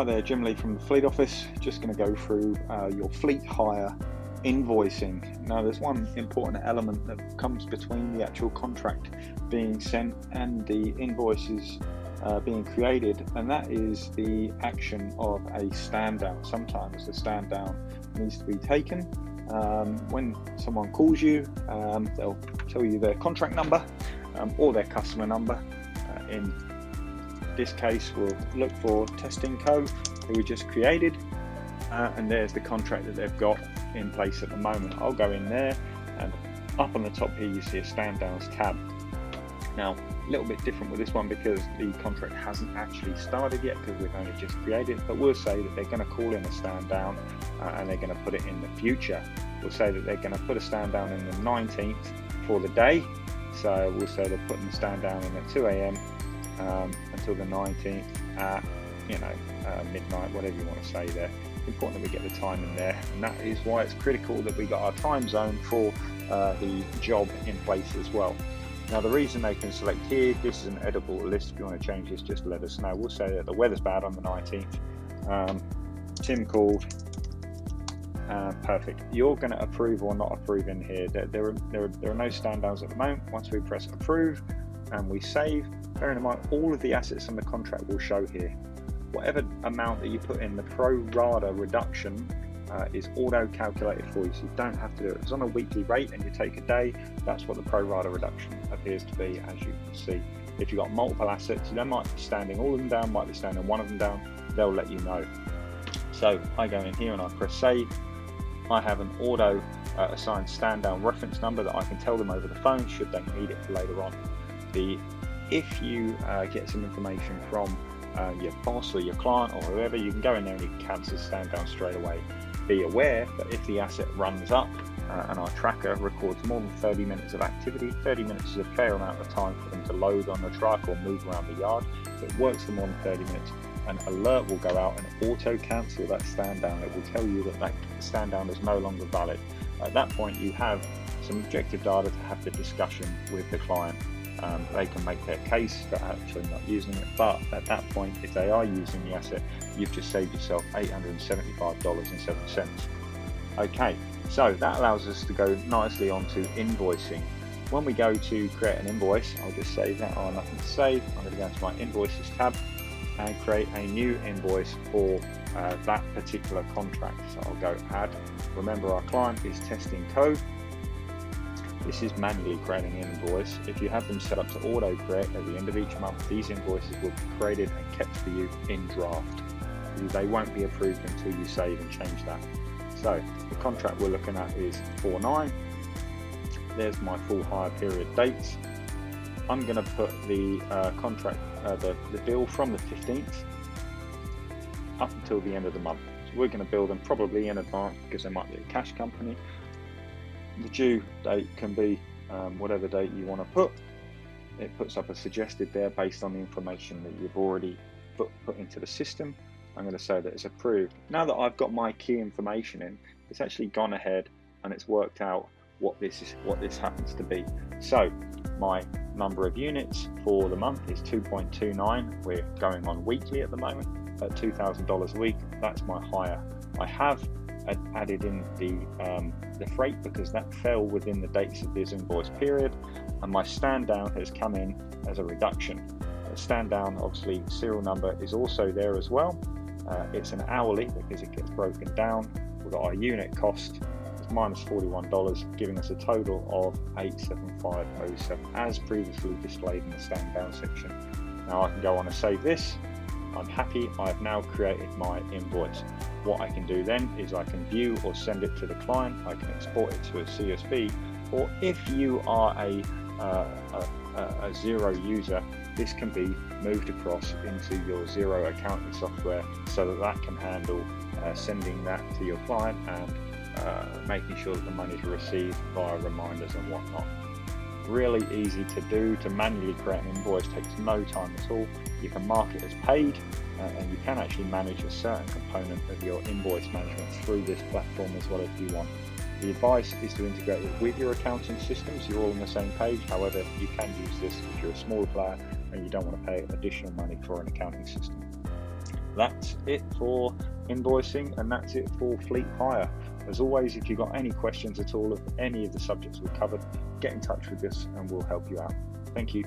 Hi there, Jim Lee from the Fleet Office. Just going to go through your fleet hire invoicing. Now, there's one important element that comes between the actual contract being sent and the invoices being created, and that is the action of a stand down. Sometimes the stand down needs to be taken. When someone calls you, they'll tell you their contract number or their customer number. In this case, we'll look for testing code that we just created, and there's the contract that they've got in place at the moment. I'll go in there, and up on the top here you see a stand downs tab. Now, a little bit different with this one because the contract hasn't actually started yet because we've only just created it, but we'll say that they're going to call in a stand down and they're going to put it in the future. We'll say that they're going to put a stand down in the 19th for the day, so we'll say they're putting the stand down in at 2 a.m. Until the 19th at midnight, whatever you want to say there. It's important that we get the time in there, and that is why it's critical that we got our time zone for the job in place as well. Now, the reason they can select here, this is an editable list. If you want to change this, just let us know. We'll say that the weather's bad on the 19th. Tim called. Perfect. You're going to approve or not approve in here. There are no stand downs at the moment. Once we press approve and we save, bearing in mind all of the assets on the contract will show here. Whatever amount that you put in, the pro rata reduction is auto calculated for you, so you don't have to do it. If it's on a weekly rate and you take a day, that's what the pro rata reduction appears to be, as you can see. If you've got multiple assets, they might be standing all of them down, might be standing one of them down, they'll let you know. So I go in here and I press save. I have an auto assigned stand down reference number that I can tell them over the phone should they need it for later on. If you get some information from your boss or your client or whoever, you can go in there and you can cancel stand down straight away. Be aware that if the asset runs up and our tracker records more than 30 minutes of activity, 30 minutes is a fair amount of time for them to load on the truck or move around the yard. If it works for more than 30 minutes, an alert will go out and auto cancel that stand down. It will tell you that that stand down is no longer valid. At that point, you have some objective data to have the discussion with the client. They can make their case for actually not using it, but at that point, if they are using the asset, you've just saved yourself $875.07. Okay, so that allows us to go nicely onto invoicing. When we go to create an invoice, I'll just save that. Oh, nothing to save. I'm going to go into my invoices tab and create a new invoice for that particular contract. So I'll go add. Remember, our client is testing code. This is manually creating an invoice. If you have them set up to auto create at the end of each month, these invoices will be created and kept for you in draft. They won't be approved until you save and change that. So the contract we're looking at is 4/9. There's my full hire period dates. I'm going to put the contract, the bill from the 15th up until the end of the month. So we're going to bill them probably in advance because they might be a cash company. The due date can be whatever date you want to put. It puts up a suggested there based on the information that you've already put into the system. I'm going to say that it's approved. Now that I've got my key information in, it's actually gone ahead and it's worked out what this happens to be. So my number of units for the month is 2.29. We're going on weekly at the moment at $2,000 a week. That's my hire. I have added in the freight because that fell within the dates of this invoice period, and my stand down has come in as a reduction. Stand down, obviously, serial number is also there as well. It's an hourly because it gets broken down. We've got our unit cost is minus $41, giving us a total of $875.07 as previously displayed in the stand down section. Now I can go on and save this. I'm happy. I've now created my invoice. What I can do then is I can view or send it to the client. I can export it to a CSV, or if you are a Xero user, this can be moved across into your Xero accounting software so that can handle sending that to your client and making sure that the money is received via reminders and whatnot. Really easy to do. To manually create an invoice takes no time at all. You can mark it as paid, and you can actually manage a certain component of your invoice management through this platform as well if you want. The advice is to integrate it with your accounting systems. You're all on the same page. However, you can use this if you're a smaller player and you don't want to pay additional money for an accounting system. That's it for invoicing, and that's it for fleet hire. As always, if you've got any questions at all of any of the subjects we've covered, get in touch with us and we'll help you out. Thank you.